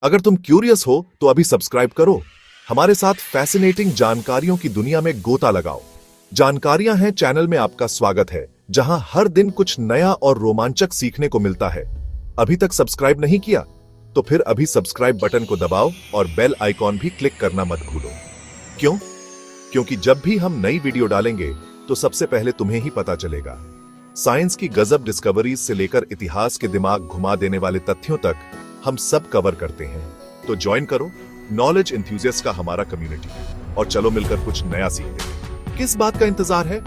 अगर तुम क्यूरियस हो तो अभी सब्सक्राइब करो। हमारे साथ फैसिनेटिंग जानकारियों की दुनिया में गोता लगाओ। जानकारियां हैं चैनल में आपका स्वागत है, जहां हर दिन कुछ नया और रोमांचक सीखने को मिलता है। अभी तक सब्सक्राइब नहीं किया तो फिर अभी सब्सक्राइब बटन को दबाओ और बेल आइकॉन भी क्लिक करना मत भूलो। क्यों? क्योंकि जब भी हम नई वीडियो डालेंगे तो सबसे पहले तुम्हें ही पता चलेगा। साइंस की गजब डिस्कवरीज से लेकर इतिहास के दिमाग घुमा देने वाले तथ्यों तक हम सब कवर करते हैं। तो ज्वाइन करो नॉलेज एंथुसियास्ट का हमारा कम्युनिटी और चलो मिलकर कुछ नया सीखते हैं। किस बात का इंतजार है?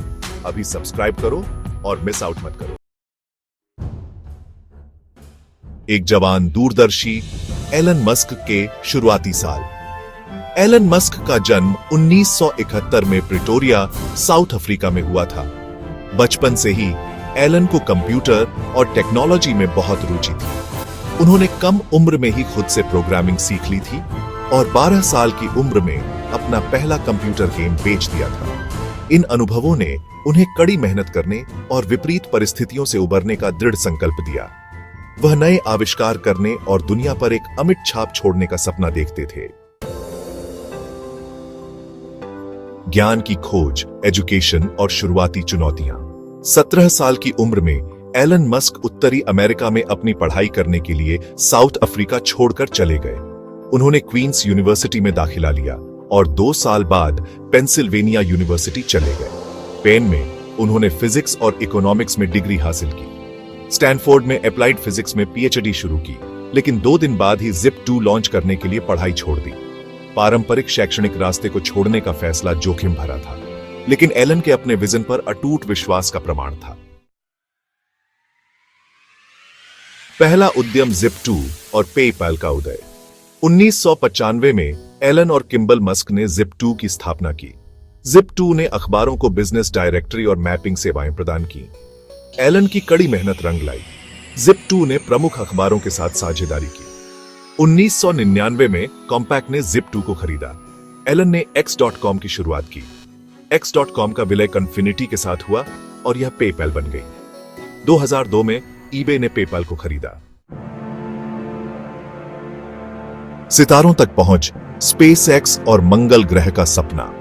अभी सब्सक्राइब करो और मिस आउट मत करो। एक जवान दूरदर्शी एलन मस्क के शुरुआती साल। एलन मस्क का जन्म 1971 में प्रिटोरिया, साउथ अफ्रीका में हुआ था। बचपन से ही एलन को कंप्यूटर और टेक्नोलॉजी में बहुत रुचि थी। उन्होंने कम उम्र में ही खुद से प्रोग्रामिंग सीख ली थी और 12 साल की उम्र में अपना पहला कंप्यूटर गेम बेच दिया था। इन अनुभवों ने उन्हें कड़ी मेहनत करने और विपरीत परिस्थितियों से उबरने का दृढ़ संकल्प दिया। वह नए आविष्कार करने और दुनिया पर एक अमिट छाप छोड़ने का सपना देखते थे। ज्ञान की खोज, एजुकेशन और शुरुआती चुनौतियां। 17 साल की उम्र में एलन मस्क उत्तरी अमेरिका में अपनी पढ़ाई करने के लिए साउथ अफ्रीका छोड़कर चले गए। उन्होंने क्वींस यूनिवर्सिटी में दाखिला लिया और 2 साल बाद पेंसिल्वेनिया यूनिवर्सिटी चले गए। पेन में उन्होंने फिजिक्स और इकोनॉमिक्स में डिग्री हासिल की। स्टैनफोर्ड में अप्लाइड फिजिक्स में पीएचडी शुरू की, लेकिन 2 दिन बाद ही ZIP-2 लॉन्च करने के लिए पढ़ाई छोड़ दी। पारंपरिक शैक्षणिक रास्ते को छोड़ने का फैसला जोखिम भरा था, लेकिन एलन के अपने विजन पर अटूट विश्वास का प्रमाण था। पहला उद्यम ZIP-2 और पेपैल का उदय। 1995 में एलन और किम्बल मस्क ने ZIP-2 की स्थापना की। ZIP-2 ने अखबारों को बिजनेस डायरेक्टरी और मैपिंग सेवाएं प्रदान की। एलन की कड़ी मेहनत रंग लाई। ZIP-2 ने प्रमुख अखबारों के साथ साझेदारी की। 1999 में कॉम्पैक्ट ने ZIP-2 को खरीदा। एलन ने X.com की शुरुआत की। X.com का विलय कन्फिनिटी के साथ हुआ और यह पेपैल बन गई। 2002 में eBay ने पेपैल को खरीदा। सितारों तक पहुंच, SpaceX और मंगल ग्रह का सपना।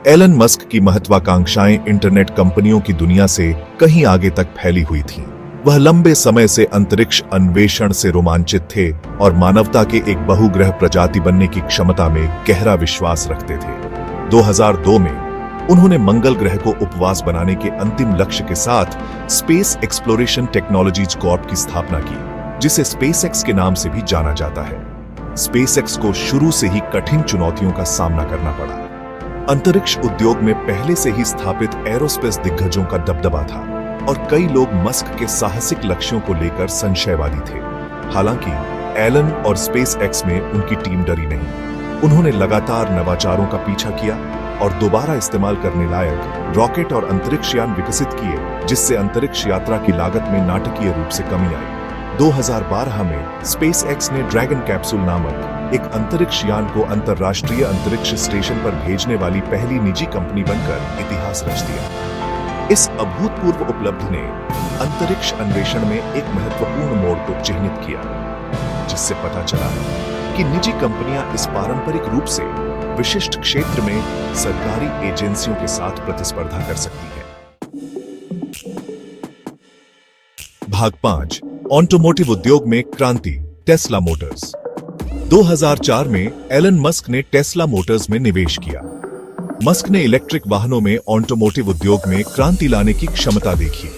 एलन मस्क की महत्वाकांक्षाएं इंटरनेट कंपनियों की दुनिया से कहीं आगे तक फैली हुई थीं। वह लंबे समय से अंतरिक्ष अन्वेषण से रोमांचित थे और मानवता के एक बहुग्रह प्रजाति बनने की क्षमता में गहरा विश्वास रखते थे। 2002 में उन्होंने मंगल ग्रह को उपवास बनाने के अंतिम लक्ष्य के साथ स्पेस एक्सप्लोरेशन टेक्नोलॉजीज कॉर्प की स्थापना की, जिसे SpaceX के नाम से भी जाना जाता है। SpaceX को शुरू से ही कठिन चुनौतियों का सामना करना पड़ा। अंतरिक्ष उद्योग में पहले से ही स्थापित एरोस्पेस दिग्गजों का दबदबा था और कई लोग मस्क के साहसिक लक्ष्यों को लेकर संशयवादी थे। हालांकि एलन और SpaceX में उनकी टीम डरी नहीं। उन्होंने लगातार नवाचारों का पीछा किया और दोबारा इस्तेमाल करने लायक रॉकेट और अंतरिक्ष यान विकसित किए, जिससे अंतरिक्ष यात्रा की लागत में नाटकीय रूप से कमी आई। 2012 में SpaceX ने ड्रैगन कैप्सूल नामक एक अंतरिक्ष यान को अंतरराष्ट्रीय अंतरिक्ष स्टेशन पर भेजने वाली पहली निजी कंपनी बनकर इतिहास रच दिया। इस अभूतपूर्व उपलब्धि ने अंतरिक्ष अन्वेषण में एक महत्वपूर्ण मोड़ को चिह्नित किया, जिससे पता चला कि निजी कंपनियां इस पारंपरिक रूप से विशिष्ट क्षेत्र में सरकारी एजेंसियों के साथ प्रतिस्पर्धा कर सकती है। भाग 5, ऑटोमोटिव उद्योग में क्रांति, टेस्ला मोटर्स। 2004 में एलन मस्क ने टेस्ला मोटर्स में निवेश किया। मस्क ने इलेक्ट्रिक वाहनों में ऑटोमोटिव उद्योग में क्रांति लाने की क्षमता देखी।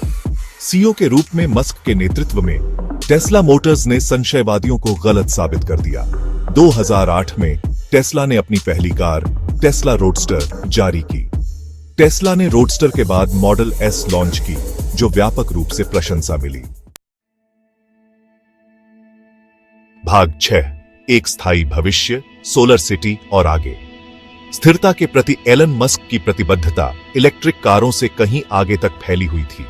सीईओ के रूप में मस्क के नेतृत्व में टेस्ला मोटर्स ने संशयवादियों को गलत साबित कर दिया। 2008 में टेस्ला ने अपनी पहली कार टेस्ला रोडस्टर जारी की। टेस्ला ने रोडस्टर के बाद मॉडल S लॉन्च की, जो व्यापक रूप से प्रशंसा मिली। भाग 6, एक स्थायी भविष्य, सोलर सिटी और आगे। स्थिरता के प्रति एलन मस्क की प्रतिबद्धता इलेक्ट्रिक कारों से कहीं आगे तक फैली हुई थी।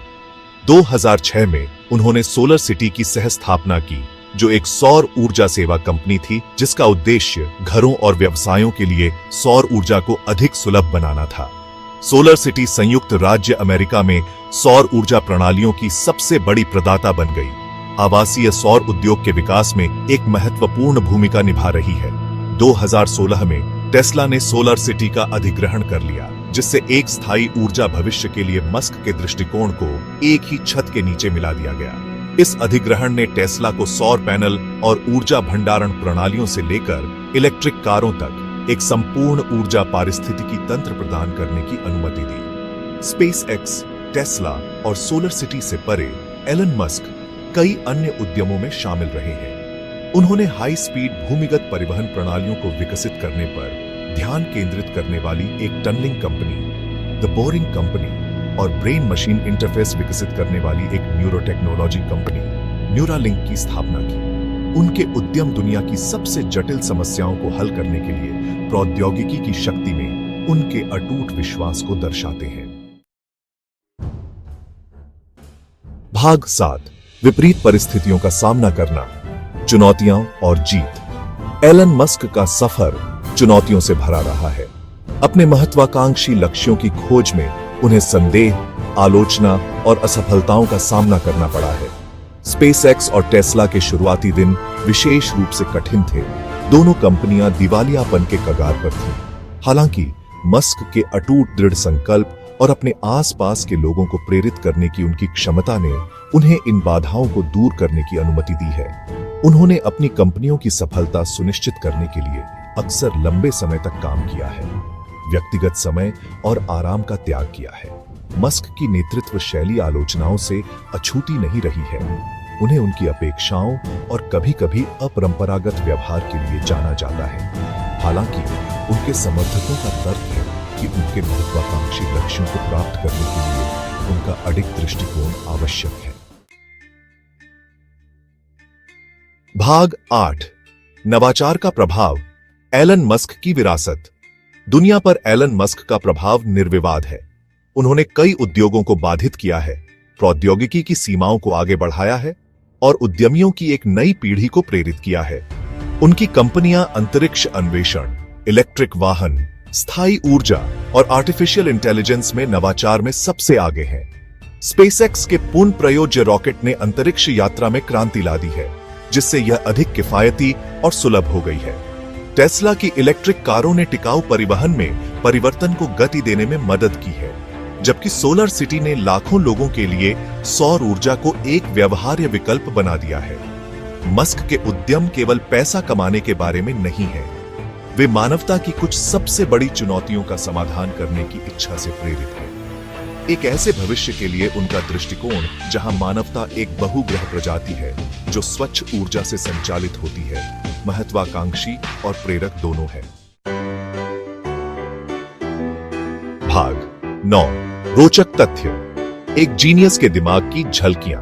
2006 में उन्होंने सोलर सिटी की सह स्थापना की, जो एक सौर ऊर्जा सेवा कंपनी थी, जिसका उद्देश्य घरों और व्यवसायों के लिए सौर ऊर्जा को अधिक सुलभ बनाना था। सोलर सिटी संयुक्त राज्य अमेरिका में सौर ऊर्जा प्रणालियों की सबसे बड़ी प्रदाता बन गई। आवासीय सौर उद्योग के विकास में एक महत्वपूर्ण भूमिका निभा रही है। 2016 में टेस्ला ने सोलर सिटी का अधिग्रहण कर लिया, जिससे एक स्थायी ऊर्जा भविष्य के लिए मस्क के दृष्टिकोण को एक ही छत के नीचे मिला दिया गया। इस अधिग्रहण ने टेस्ला को सौर पैनल और ऊर्जा भंडारण प्रणालियों से लेकर इलेक्ट्रिक कारों तक एक संपूर्ण ऊर्जा पारिस्थितिकी तंत्र प्रदान करने की अनुमति दी। स्पेस एक्स, टेस्ला और सोलर सिटी से परे एलन मस्क कई अन्य उद्यमों में शामिल रहे हैं। उन्होंने हाई स्पीड भूमिगत परिवहन प्रणालियों को विकसित करने पर ध्यान केंद्रित करने वाली एक tunneling company, the boring company और ब्रेन मशीन इंटरफेस विकसित करने वाली एक न्यूरोटेक्नोलॉजी कंपनी, न्यूरालिंक की स्थापना की। उनके उद्यम दुनिया की सबसे जटिल समस्याओं को हल करने के लिए प्रौद्योगिकी की शक्ति में उनके अटूट विश्वास को दर्शाते हैं। भाग 7, विपरीत परिस्थितियों का सामना करना, चुनौतियां और जीत। एलन मस्क का सफर चुनौतियों से भरा रहा है। अपने महत्वाकांक्षी लक्ष्यों की खोज में उन्हें संदेह, आलोचना और असफलताओं का सामना करना पड़ा है। स्पेसएक्स और टेस्ला के शुरुआती दिन विशेष रूप से कठिन थे। दोनों कंपनियां दिवालियापन के कगार पर थीं। हालांकि मस्क के अटूट दृढ़ संकल्प और अपने आसपास के लोगों को प्रेरित करने की उनकी क्षमता ने उन्हें इन बाधाओं को दूर करने की अनुमति दी है। उन्होंने अपनी कंपनियों की सफलता सुनिश्चित करने के लिए अक्सर लंबे समय तक काम किया है, व्यक्तिगत समय और आराम का त्याग किया है। मस्क की नेतृत्व शैली आलोचनाओं से अछूती नहीं रही है। उन्हें उनकी अपेक्षाओं और कभी-कभी अपरंपरागत व्यवहार के लिए जाना जाता है। हालांकि उनके समर्थकों का तर्क है कि उनके महत्वाकांक्षी लक्ष्यों को प्राप्त करने के लिए उनका अडिग दृष्टिकोण आवश्यक है। भाग 8, नवाचार का प्रभाव, एलन मस्क की विरासत। दुनिया पर एलन मस्क का प्रभाव निर्विवाद है। उन्होंने कई उद्योगों को बाधित किया है, प्रौद्योगिकी की सीमाओं को आगे बढ़ाया है और उद्यमियों की एक नई पीढ़ी को प्रेरित किया है। उनकी कंपनियां अंतरिक्ष अन्वेषण, इलेक्ट्रिक वाहन, स्थायी ऊर्जा और आर्टिफिशियल इंटेलिजेंस में नवाचार में सबसे आगे हैं। स्पेसएक्स के पूर्ण प्रयोज्य रॉकेट ने अंतरिक्ष यात्रा में क्रांति ला दी है, जिससे यह अधिक किफायती और सुलभ हो गई है। टेस्ला की इलेक्ट्रिक कारों ने टिकाऊ परिवहन में परिवर्तन को गति देने में मदद की है, जबकि सोलर सिटी ने लाखों लोगों के लिए सौर ऊर्जा को एक व्यवहार्य विकल्प बना दिया है। मस्क के उद्यम केवल पैसा कमाने के बारे में नहीं है, वे मानवता की कुछ सबसे बड़ी चुनौतियों का समाधान करने की इच्छा से प्रेरित है। एक ऐसे भविष्य के लिए उनका दृष्टिकोण जहां मानवता एक बहुग्रह प्रजाति है जो स्वच्छ ऊर्जा से संचालित होती है, महत्वाकांक्षी और प्रेरक दोनों है। भाग 9, रोचक तथ्य, एक जीनियस के दिमाग की झलकियां।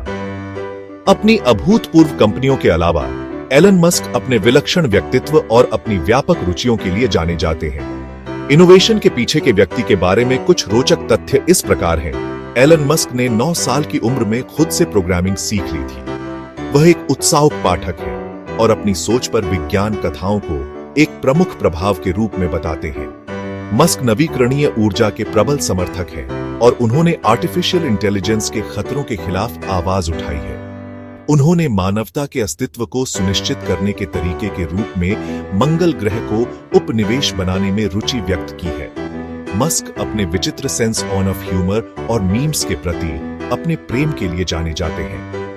अपनी अभूतपूर्व कंपनियों के अलावा एलन मस्क अपने विलक्षण व्यक्तित्व और अपनी व्यापक रुचियों के लिए जाने जाते हैं। इनोवेशन के पीछे के व्यक्ति के बारे में कुछ रोचक तथ्य इस प्रकार हैं। एलन मस्क ने 9 साल की उम्र में खुद से प्रोग्रामिंग सीख ली थी। वह एक उत्साहक पाठक है और अपनी सोच पर विज्ञान कथाओं को एक प्रमुख प्रभाव के रूप में बताते हैं। मस्क नवीकरणीय ऊर्जा के प्रबल समर्थक हैं और उन्होंने आर्टिफिशियल इंटेलिजेंस के खतरों के खिलाफ आवाज उठाई है। उन्होंने मानवता के अस्तित्व को सुनिश्चित करने के तरीके के रूप में मंगल ग्रह को उपनिवेश बनाने में रुचि व्यक्त की है। मस्क अपने विचित्र सेंस ऑफ ह्यूमर और मीम्स के प्रति अपने प्रेम के लिए जाने जाते हैं।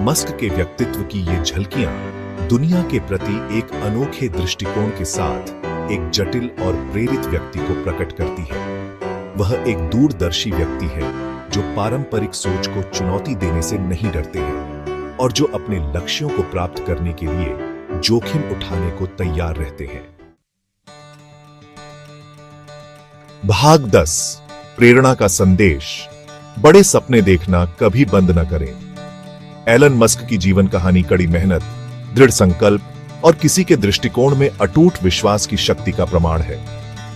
मस्क के व्यक्तित्व की ये झलकियां दुनिया के प्रति एक अनोखे दृष्टिकोण के साथ एक जटिल और प्रेरित व्यक्ति को प्रकट करती है। वह एक दूरदर्शी व्यक्ति है जो पारंपरिक सोच को चुनौती देने से नहीं डरते हैं और जो अपने लक्ष्यों को प्राप्त करने के लिए जोखिम उठाने को तैयार रहते हैं। भाग 10, प्रेरणा का संदेश, बड़े सपने देखना कभी बंद न करें। एलन मस्क की जीवन कहानी कड़ी मेहनत, दृढ़ संकल्प और किसी के दृष्टिकोण में अटूट विश्वास की शक्ति का प्रमाण है।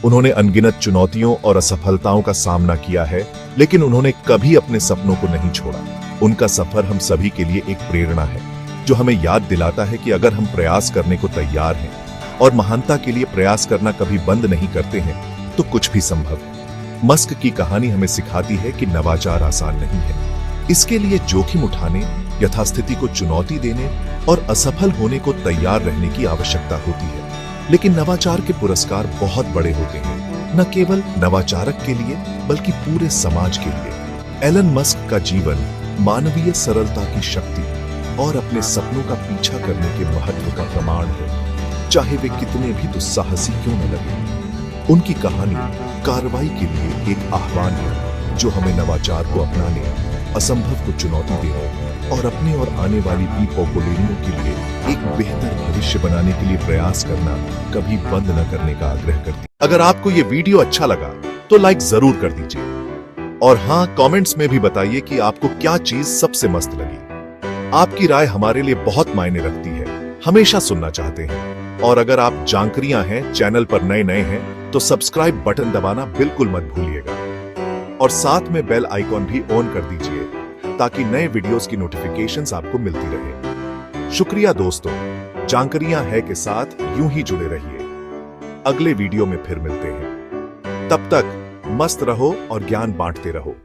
उन्होंने अनगिनत चुनौतियों और असफलताओं का सामना किया है, लेकिन उन्होंने कभी अपने सपनों को नहीं छोड़ा। उनका सफर हम सभी के लिए एक प्रेरणा है, जो हमें याद दिलाता है कि अगर हम प्रयास करने को तैयार हैं और महानता के लिए प्रयास करना कभी बंद नहीं करते हैं, तो कुछ भी संभव है। मस्क की कहानी हमें सिखाती है कि नवाचार आसान नहीं है। इसके लिए जोखिम उठाने यथास्थिति को चुनौती देने और असफल होने को तैयार रहने की आवश्यकता होती है। लेकिन नवाचार के पुरस्कार बहुत बड़े होते हैं, न केवल नवाचारक के लिए बल्कि पूरे समाज के लिए। एलन मस्क का जीवन मानवीय सरलता की शक्ति और अपने सपनों का पीछा करने के महत्व का प्रमाण है, चाहे वे कितने भी दुस्साहसी क्यों न लगे। उनकी कहानी कार्रवाई के लिए एक आह्वान है जो हमें नवाचार को अपनाने, असंभव को चुनौती देने और अपने और आने वाली पोकोलेनियों के लिए एक बेहतर भविष्य बनाने के लिए प्रयास करना कभी बंद न करने का आग्रह करती है। अगर आपको ये वीडियो अच्छा लगा तो लाइक जरूर कर दीजिए और हाँ, कमेंट्स में भी बताइए कि आपको क्या चीज सबसे मस्त लगी। आपकी राय हमारे लिए बहुत मायने रखती है, हमेशा सुनना चाहते हैं। और अगर आप जानकारियां हैं, चैनल पर नए हैं तो सब्सक्राइब बटन दबाना बिल्कुल मत भूलिएगा और साथ में बेल आइकॉन भी ऑन कर दीजिए ताकि नए वीडियोस की नोटिफिकेशंस आपको मिलती रहे। शुक्रिया दोस्तों, जानकारियां है के साथ यूं ही जुड़े रहिए। अगले वीडियो में फिर मिलते हैं, तब तक मस्त रहो और ज्ञान बांटते रहो।